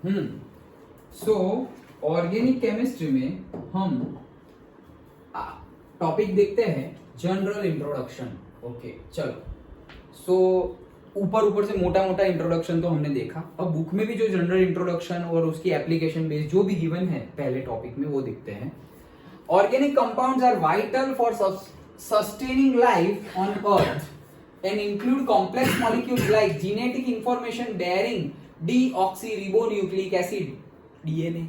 सो organic chemistry में हम topic देखते हैं जनरल इंट्रोडक्शन। ओके चलो, सो ऊपर से मोटा मोटा इंट्रोडक्शन तो हमने देखा। अब बुक में भी जो जनरल इंट्रोडक्शन और उसकी एप्लीकेशन बेस्ड जो भी गिवन है पहले टॉपिक में वो देखते हैं। Organic compounds are vital for sustaining life on earth and include complex molecules like genetic information bearing deoxyribonucleic acid DNA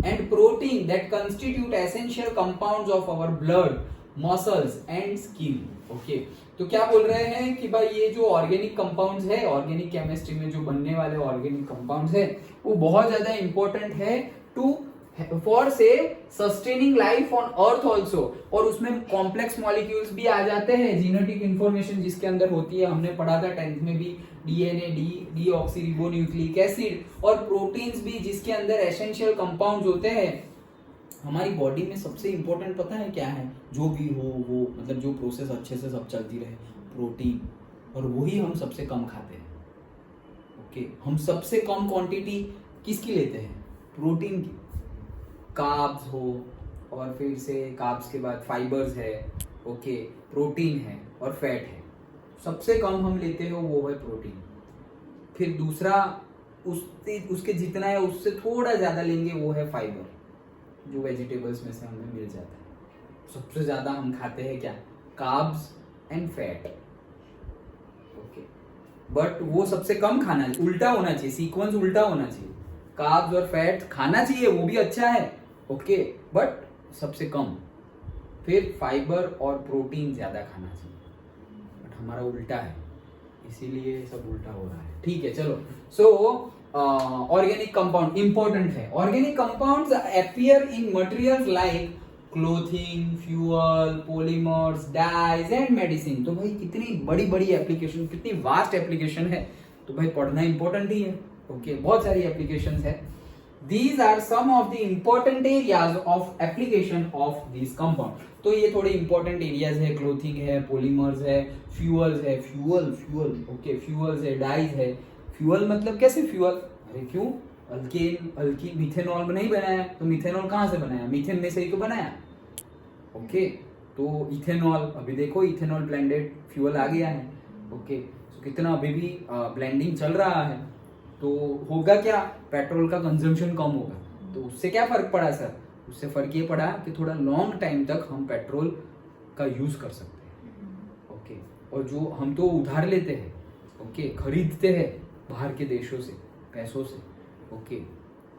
and protein that constitute essential compounds of our blood, muscles and skin. Okay, तो क्या बोल रहे हैं कि भाई ये जो organic compounds है, ऑर्गेनिक केमिस्ट्री में जो बनने वाले ऑर्गेनिक कंपाउंड्स है वो बहुत ज्यादा इंपॉर्टेंट है टू फॉर से sustaining life on earth also. और उसमें कॉम्प्लेक्स मॉलिक्यूल्स भी आ जाते हैं, जीनेटिक इंफॉर्मेशन जिसके अंदर होती है, हमने पढ़ा था 10th में भी, डीएनए, डीऑक्सीरिबोन्यूक्लिक एसिड, और प्रोटीन्स भी जिसके अंदर एसेंशियल कंपाउंड्स होते हैं। हमारी बॉडी में सबसे इंपॉर्टेंट पता है क्या है? जो भी हो वो, मतलब जो प्रोसेस अच्छे से सब चलती रहे, प्रोटीन, और वही हम सबसे कम खाते हैं। ओके, हम सबसे कम क्वांटिटी किसकी लेते हैं? प्रोटीन की। कार्ब्स हो, और फिर से कार्ब्स के बाद फाइबर्स है, ओके, प्रोटीन है और फैट है। सबसे कम हम लेते हो वो है प्रोटीन। फिर दूसरा उसके जितना है उससे थोड़ा ज्यादा लेंगे वो है फाइबर, जो वेजिटेबल्स में से हमें मिल जाता है। सबसे ज्यादा हम खाते हैं क्या? Carbs and fat. Okay, but वो सबसे कम खाना चाहिए, उल्टा होना चाहिए, सीक्वेंस उल्टा होना चाहिए। कार्ब्स और फैट खाना चाहिए, वो भी अच्छा है, ओके, बट सबसे कम। फिर फाइबर और प्रोटीन ज्यादा खाना चाहिए, बट हमारा उल्टा है, इसीलिए सब उल्टा हो रहा है। ठीक है, चलो। सो ऑर्गेनिक कंपाउंड इंपॉर्टेंट है। Organic compounds appear in materials like clothing, fuel, polymers, dyes and medicine. तो भाई कितनी बड़ी बड़ी एप्लीकेशन, कितनी वास्ट एप्लीकेशन है, तो भाई पढ़ना इंपॉर्टेंट ही है। ओके, बहुत सारी एप्लीकेशंस है। These are some of the important areas of application of these compound. तो ये थोड़े important areas है, क्लोथिंग है, पॉलीमर्स है, फ्यूअल्स है, फ्यूअल, ओके, फ्यूअल्स है, डाइज है। फ्यूअल मतलब कैसे फ्यूअल? अरे क्यों? अल्कीन मिथेनॉल नहीं बनाया, तो मिथेनॉल कहाँ से बनाया? मीथेन में से ही तो बनाया। ओके, तो इथेनॉल, अभी देखो इथेनॉल ब्लेंडेड फ्यूअल आ गया है। ओके, तो कितना अभी भी ब्लेंडिंग चल रहा है, तो होगा क्या? पेट्रोल का कंजम्पशन कम होगा। तो उससे क्या फर्क पड़ा सर? उससे फर्क ये पड़ा कि थोड़ा लॉन्ग टाइम तक हम पेट्रोल का यूज कर सकते हैं। ओके, और जो हम तो उधार लेते हैं, ओके, खरीदते हैं बाहर के देशों से पैसों से, ओके,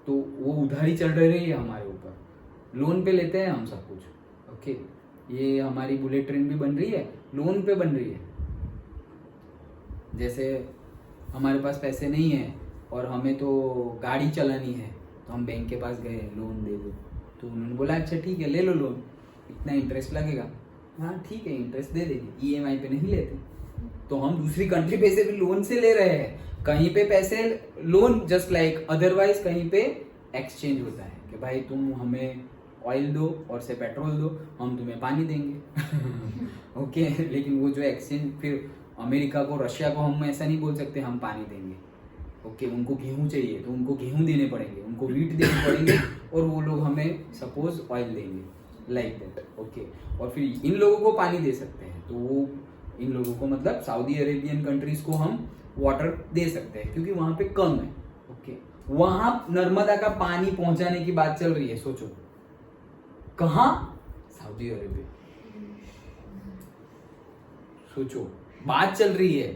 तो वो उधारी चल रही है हमारे ऊपर, लोन पे लेते हैं हम सब कुछ। ओके, ये हमारी बुलेट ट्रेन भी बन रही है, लोन पे बन रही है। जैसे हमारे पास पैसे नहीं है और हमें तो गाड़ी चलानी है, तो हम बैंक के पास गए, लोन दे दो, तो उन्होंने बोला अच्छा ठीक है ले लो लोन, इतना इंटरेस्ट लगेगा। हाँ ठीक है, इंटरेस्ट दे देंगे, ईएमआई पे नहीं लेते। तो हम दूसरी कंट्री पे से भी लोन से ले रहे हैं, कहीं पे पैसे लोन जस्ट लाइक अदरवाइज कहीं पे एक्सचेंज होता है कि भाई तुम हमें ऑयल दो और से पेट्रोल दो, हम तुम्हें पानी देंगे। ओके, लेकिन वो जो एक्सचेंज, फिर अमेरिका को, रशिया को हम ऐसा नहीं बोल सकते हम पानी देंगे। ओके, उनको गेहूं चाहिए तो उनको गेहूं देने पड़ेंगे, उनको वीट देने पड़ेंगे, और वो लोग हमें सपोज ऑयल देंगे, लाइक दैट। ओके, और फिर इन लोगों को पानी दे सकते हैं, तो वो इन लोगों को मतलब सऊदी अरेबियन कंट्रीज को हम वाटर दे सकते हैं क्योंकि वहां पे कम है। ओके, वहां नर्मदा का पानी पहुंचाने की बात चल रही है, सोचो कहां? Saudi Arabia. सोचो, बात चल रही है।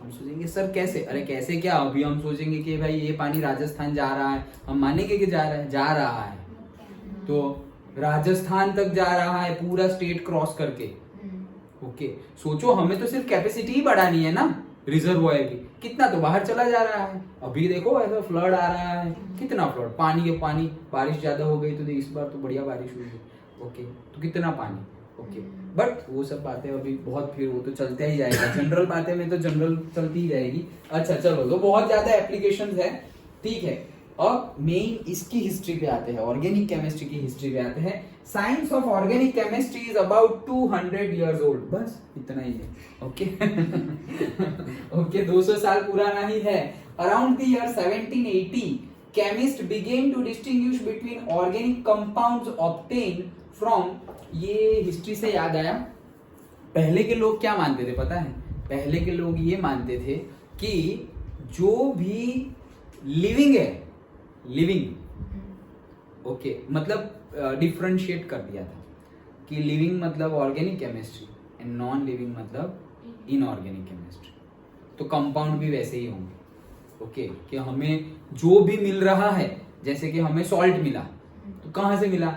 हम सोचेंगे सर कैसे? अरे कैसे क्या, अभी हम सोचेंगे कि भाई ये पानी राजस्थान जा रहा है, हम मानेंगे कि जा रहा है, तो राजस्थान तक जा रहा है पूरा स्टेट क्रॉस करके। ओके, सोचो हमें तो सिर्फ कैपेसिटी ही बढ़ानी है ना रिजर्वॉयर की, कितना तो बाहर चला जा रहा है। अभी देखो ऐसा फ्लड आ रहा है, कितना फ्लड, पानी, बारिश ज्यादा हो गई तो इस बार तो बढ़िया बारिश हुई है। ओके, तो कितना पानी। ओके, बट वो सब बातें अभी बहुत, फिर वो तो चलता ही जाएगा, जनरल बातें में तो जनरल चलती ही जाएगी। अच्छा चलो, तो बहुत ज्यादा एप्लीकेशंस है, ठीक है। अब मेन इसकी हिस्ट्री पे आते हैं, ऑर्गेनिक केमिस्ट्री की हिस्ट्री पे आते हैं। Science of organic chemistry is about 200 years old, बस इतना ही है। ओके ओके, 200 साल पुराना ही है। Around the year 1780 chemist began to distinguish between organic compounds obtain from, ये हिस्ट्री से याद आया, पहले के लोग क्या मानते थे पता है? पहले के लोग ये मानते थे कि जो भी लिविंग है, लिविंग ओके मतलब डिफरेंशिएट कर दिया था कि लिविंग मतलब organic chemistry and non living मतलब इनऑर्गेनिक केमिस्ट्री। तो कंपाउंड भी वैसे ही होंगे ओके कि हमें जो भी मिल रहा है, जैसे कि हमें सॉल्ट मिला तो कहाँ से मिला?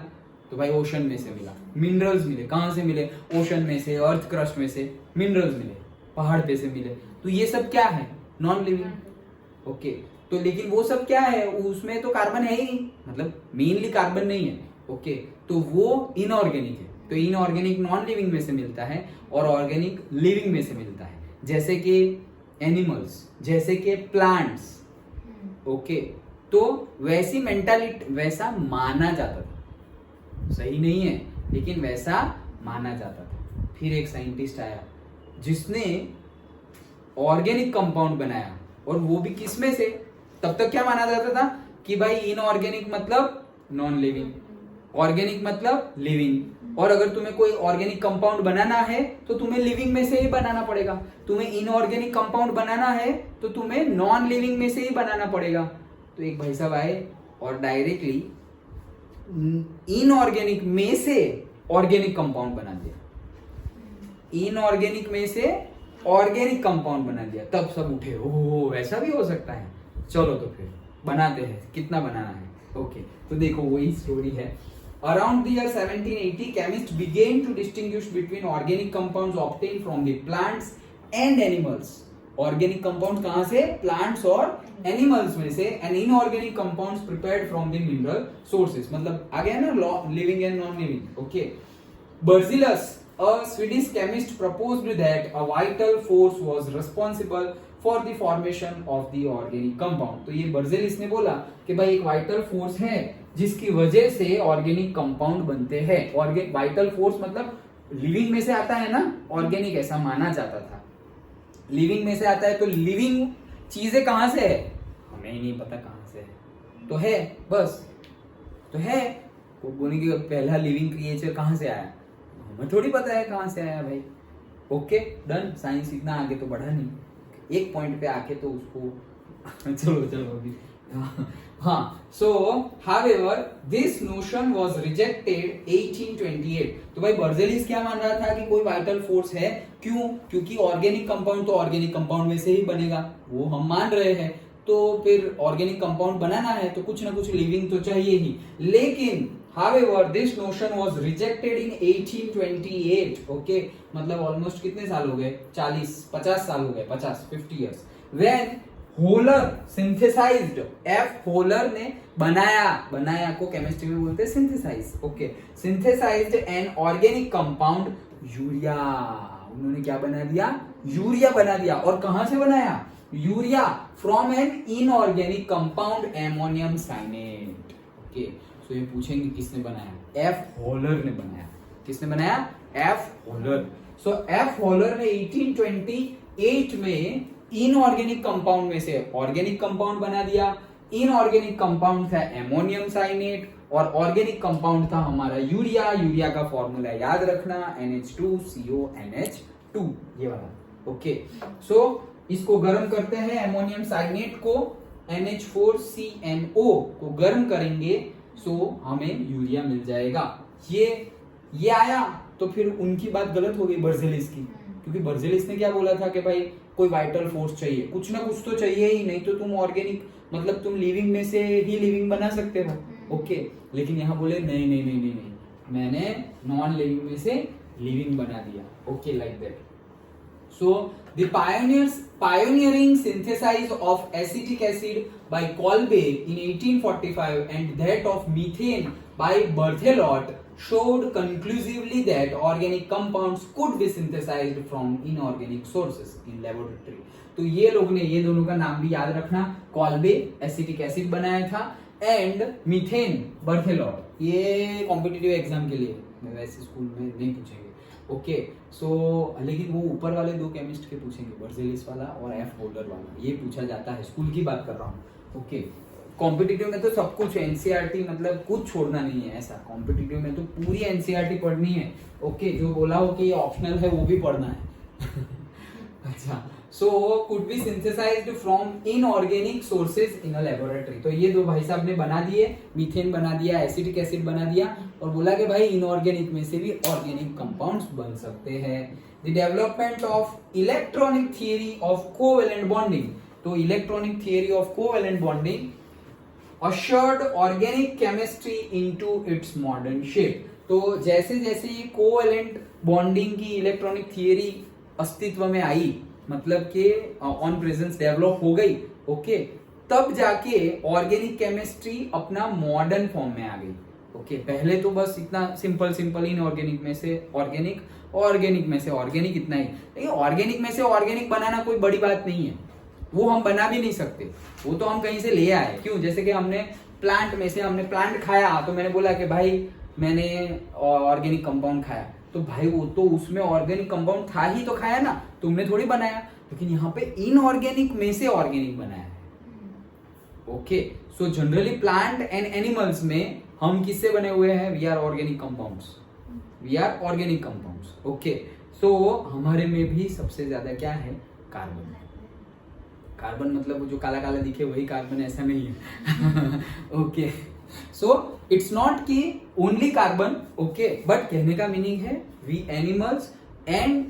तो भाई ओशन में से मिला। मिनरल्स मिले कहाँ से मिले? ओशन में से, अर्थ क्रस्ट में से मिनरल्स मिले, पहाड़ पे से मिले। तो ये सब क्या है? Non living okay. तो लेकिन वो सब क्या है? उसमें तो कार्बन है ही नहीं, मतलब मेनली कार्बन नहीं है ओके। तो वो इनऑर्गेनिक है। तो इनऑर्गेनिक नॉन लिविंग में से मिलता है और ऑर्गेनिक लिविंग में से मिलता है, जैसे कि एनिमल्स, जैसे कि प्लांट्स ओके। तो वैसी मेंटालिटी, वैसा माना जाता था, सही नहीं है लेकिन वैसा माना जाता था। फिर एक साइंटिस्ट आया जिसने ऑर्गेनिक कंपाउंड बनाया, और वो भी किसमें से? तब तक क्या माना जाता था कि भाई इनऑर्गेनिक मतलब नॉन लिविंग, ऑर्गेनिक मतलब लिविंग। और अगर तुम्हें कोई ऑर्गेनिक कंपाउंड बनाना है तो तुम्हें लिविंग में से ही बनाना पड़ेगा, तुम्हें इनऑर्गेनिक कंपाउंड बनाना है तो तुम्हें नॉन लिविंग में से ही बनाना पड़ेगा। तो एक भाई साहब आए और डायरेक्टली इनऑर्गेनिक में से ऑर्गेनिक कंपाउंड बना दिया, इनऑर्गेनिक में से ऑर्गेनिक कंपाउंड बना दिया। तब सब उठे, ओह ऐसा भी हो सकता है, चलो तो फिर बनाते हैं, कितना बनाना है ओके। तो देखो वही स्टोरी है। Around the year 1780, chemists began to distinguish between organic compounds obtained from the plants and animals. Organic compounds कहाँ से? Plants और animals में से, and inorganic compounds prepared from the mineral sources. मतलब आ गया ना living and non-living. Okay. Berzelius, a Swedish chemist, proposed that a vital force was responsible for the formation of the organic compound. तो ये बर्जेलिस ने बोला कि भाई एक वाइटल फोर्स है जिसकी वजह से ऑर्गेनिक कंपाउंड बनते हैं। ऑर्गेनिक वाइटल फोर्स मतलब लिविंग में से आता है ना, ऑर्गेनिक ऐसा माना जाता था, लिविंग में से आता है। तो लिविंग चीजें कहां से है? हमें ही नहीं पता कहां से है, तो है बस, तो है। वो बोलेंगे पहला लिविंग क्रिएचर कहां से आया, हमें थोड़ी पता है कहां से आया भाई। ओके डन, साइंस इतना आगे तो बढ़ा नहीं, एक पॉइंट पे आके तो उसको चलो अभी हाँ। सो however this notion was rejected 1828। तो भाई बर्जेलिस क्या मान रहा था कि कोई वाइटल फोर्स है, क्यों? क्योंकि ऑर्गेनिक कंपाउंड तो ऑर्गेनिक कंपाउंड में से ही बनेगा, वो हम मान रहे हैं। तो फिर ऑर्गेनिक कंपाउंड बनाना है तो कुछ ना कुछ लिविंग तो चाहिए ही। लेकिन however this notion was rejected in 1828 okay. मतलब ऑलमोस्ट कितने साल हो गए? 50 साल हो गए, 50 years। when Wohler synthesized, F Wohler ने बनाया को केमिस्ट्री में बोलते हैं synthesize okay. Synthesized an organic compound urea, उन्होंने क्या बना दिया? यूरिया बना दिया। और कहां से बनाया urea? From an inorganic compound ammonium cyanate okay. So ये पूछेंगे किसने बनाया? एफ होलर ने बनाया। किसने बनाया? F Wohler. So F Wohler ने 1828 में इनऑर्गेनिक कंपाउंड में से ऑर्गेनिक कंपाउंड बना दिया। इनऑर्गेनिक कंपाउंड था एमोनियम साइनेट और ऑर्गेनिक कंपाउंड था हमारा यूरिया। यूरिया का फॉर्मूला याद रखना, NH2CONH2 ये वाला ओके। सो इसको गर्म करते हैं, एमोनियम साइनेट को, NH4CNO को गर्म करेंगे, सो हमें यूरिया मिल जाएगा। ये आया तो फिर उनकी बात गलत हो गई बर्जेलिस की, क्योंकि बर्जेलिस ने क्या बोला था कि भाई कोई वाइटल फोर्स चाहिए, कुछ ना कुछ तो चाहिए ही, नहीं तो तुम ऑर्गेनिक मतलब तुम लिविंग में से ही लिविंग बना सकते हो ओके। लेकिन यहाँ बोले नहीं, मैंने नॉन लिविंग में से लिविंग बना दिया okay, like that. So the pioneering synthesis of acetic acid by Kolbe in 1845 and that of methane by Berthelot showed conclusively that organic compounds could be synthesized from inorganic sources in laboratory। तो ये लोग ने, ये दोनों का नाम भी याद रखना, कॉल्बे एसिटिक एसिड बनाया था एंड मीथेन बर्थेलॉट। ये कॉम्पिटिटिव एग्जाम के लिए, वैसे स्कूल में नहीं पूछेंगे ओके। सो लेकिन वो ऊपर वाले दो केमिस्ट के पूछेंगे, बर्जेलिस वाला और एफ होलर वाला, ये पूछा जाता है, स्कूल की बात कर रहा हूँ ओके। कॉम्पिटिटिव में तो सब कुछ एनसीईआरटी, मतलब कुछ छोड़ना नहीं है ऐसा। कॉम्पिटिटिव में तो पूरी एनसीईआरटी पढ़नी है। ओके, जो बोला हो कि ये ऑप्शनल है वो भी पढ़ना है। अच्छा, so could be synthesized from inorganic sources in a laboratory. तो ये दो भाई साहब ने बना दिए, मीथेन बना दिया, एसिटिक एसिड बना दिया, और बोला कि भाई इनऑर्गेनिक में से भी ऑर्गेनिक कंपाउंड्स बन सकते हैं। The development of electronic theory of covalent bonding. तो electronic theory of covalent bonding assured organic chemistry into its modern shape। तो जैसे जैसे ये कोवेलेंट बॉन्डिंग की इलेक्ट्रॉनिक थियरी अस्तित्व में आई, मतलब कि ऑन प्रेजेंस डेवलप हो गई, ओके, तब जाके ऑर्गेनिक केमिस्ट्री अपना मॉडर्न फॉर्म में आ गई। ओके, पहले तो बस इतना सिंपल सिंपल इनऑर्गेनिक में से ऑर्गेनिक, ऑर्गेनिक में से ऑर्गेनिक, इतना ही। लेकिन ऑर्गेनिक में से ऑर्गेनिक बनाना कोई बड़ी बात नहीं है, वो हम बना भी नहीं सकते, वो तो हम कहीं से ले आए। क्यों? जैसे कि हमने प्लांट में से हमने प्लांट खाया, तो मैंने बोला कि भाई मैंने ऑर्गेनिक कंपाउंड खाया, तो भाई वो तो उसमें ऑर्गेनिक कंपाउंड था ही तो खाया ना, तुमने थोड़ी बनाया। लेकिन यहाँ पे इनऑर्गेनिक में से ऑर्गेनिक बनाया है। Okay, so generally plant and animals में हम किससे बने हुए हैं? We are organic compounds, we are organic compounds. Okay, so हमारे में भी सबसे ज्यादा क्या है? कार्बन। कार्बन मतलब जो काला काला दिखे वही कार्बन, ऐसा नहीं है। ओके, सो इट्स नॉट कि ओनली कार्बन, ओके, बट कहने का मीनिंग है वी एनिमल्स एंड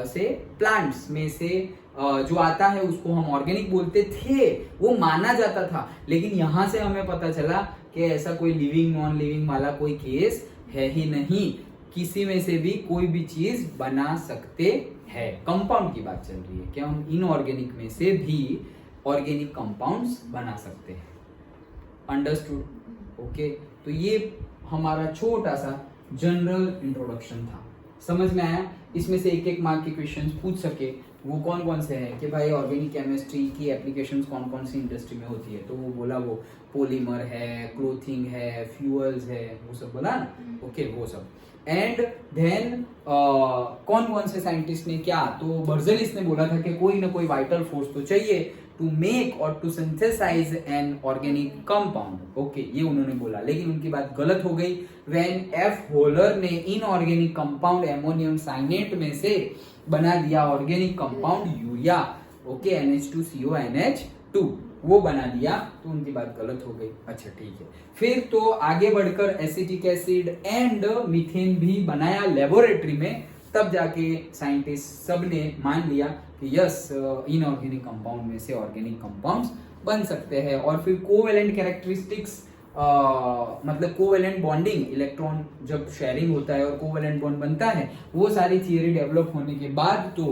से प्लांट्स में से जो आता है उसको हम ऑर्गेनिक बोलते थे, वो माना जाता था। लेकिन यहां से हमें पता चला कि ऐसा कोई लिविंग नॉन लिविंग वाला कोई केस है ही नहीं, किसी में से भी कोई भी चीज बना सकते है। कंपाउंड की बात चल रही है कि हम इनऑर्गेनिक में से भी ऑर्गेनिक कंपाउंड्स बना सकते हैं। अंडरस्टूड? ओके, तो ये हमारा छोटा सा जनरल इंट्रोडक्शन था। समझ में आया? इसमें से एक एक मार्क के क्वेश्चंस पूछ सके वो कौन कौन से हैं कि भाई ऑर्गेनिक केमिस्ट्री की एप्लीकेशंस कौन कौन सी इंडस्ट्री में होती है। तो वो बोला, वो पॉलीमर है, क्लोथिंग है, फ्यूल्स है, वो सब बोला ना। ओके, वो सब। एंड देन कौन कौन से साइंटिस्ट ने क्या, तो बर्जेलिस ने बोला था कि कोई ना कोई वाइटल फोर्स तो चाहिए टू मेक और to synthesize an organic compound. Okay, ये उन्होंने बोला, लेकिन उनकी बात गलत हो गई। व्हेन एफ होलर ने इनऑर्गेनिक कंपाउंड एमोनियम साइनेट में से बना दिया organic compound urea. Okay, NH2CONH2 वो बना दिया, तो उनकी बात गलत हो गई। अच्छा, ठीक है। फिर तो आगे बढ़कर एसिटिक एसिड एंड मीथेन भी बनाया लेबोरेटरी में, तब जाके साइंटिस्ट सब ने मान लिया कि यस, इनऑर्गेनिक कंपाउंड में से ऑर्गेनिक कंपाउंड्स बन सकते हैं। और फिर कोवेलेंट कैरेक्टरिस्टिक्स, मतलब कोवेलेंट बॉन्डिंग, इलेक्ट्रॉन जब शेयरिंग होता है और कोवेलेंट बॉन्ड बनता है, वो सारी थियरी डेवलप होने के बाद तो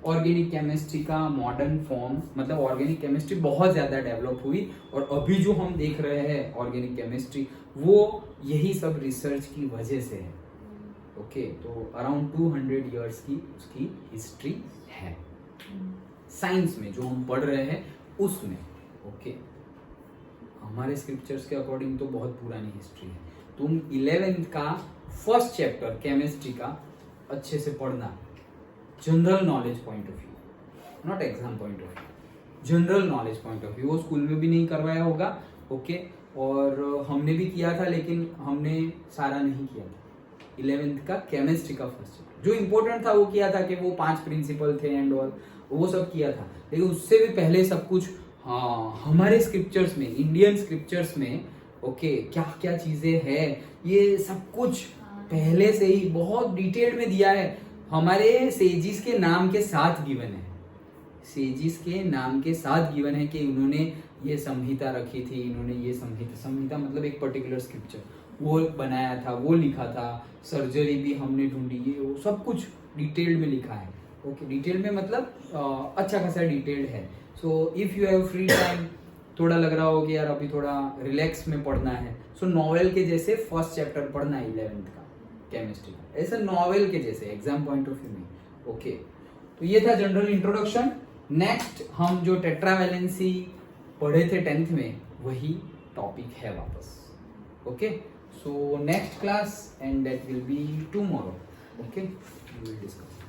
ऑर्गेनिक केमिस्ट्री का मॉडर्न फॉर्म, मतलब ऑर्गेनिक केमिस्ट्री बहुत ज्यादा डेवलप हुई। और अभी जो हम देख रहे हैं ऑर्गेनिक केमिस्ट्री, वो यही सब रिसर्च की वजह से है। ओके, तो अराउंड 200 इयर्स की उसकी हिस्ट्री है साइंस में, जो हम पढ़ रहे हैं उसमें। ओके, हमारे स्क्रिप्चर्स के अकॉर्डिंग तो बहुत पुरानी हिस्ट्री है। तुम 11th का फर्स्ट चैप्टर केमिस्ट्री का अच्छे से पढ़ना, general knowledge point of view, not exam point of view, general knowledge point of view. वो स्कूल में भी नहीं करवाया होगा। ओके, और हमने भी किया था, लेकिन हमने सारा नहीं किया था। 11th का केमिस्ट्री का फर्स्ट चैप्टर जो इंपॉर्टेंट था वो किया था, कि वो 5 प्रिंसिपल थे एंड ऑल, वो सब किया था। लेकिन उससे भी पहले सब कुछ, हाँ, हमारे स्क्रिप्चर्स में, इंडियन स्क्रिप्चर्स में, ओके, क्या क्या चीजें हैं, ये सब कुछ पहले से ही बहुत डिटेल में दिया है। हमारे सेजिस के नाम के साथ गिवन है, सेजिस के नाम के साथ गिवन है कि उन्होंने ये संहिता रखी थी, इन्होंने ये संहिता मतलब एक पर्टिकुलर स्क्रिप्चर वो बनाया था, वो लिखा था। सर्जरी भी हमने ढूंढी, ये वो सब कुछ डिटेल्ड में लिखा है। ओके, डिटेल में मतलब अच्छा खासा डिटेल्ड है। So if you have free time, थोड़ा लग रहा हो कि यार अभी थोड़ा रिलैक्स में पढ़ना है, सो नॉवेल के जैसे फर्स्ट चैप्टर पढ़ना है 11th का केमिस्ट्री का, ऐसा नॉवेल के जैसे एग्जाम पॉइंट ऑफ व्यू में। ओके, तो ये था जनरल इंट्रोडक्शन। नेक्स्ट हम जो टेट्रावैलेंसी पढ़े थे 10th में, वही टॉपिक है वापस। Okay, so next class and that will be tomorrow. Okay, we will discuss.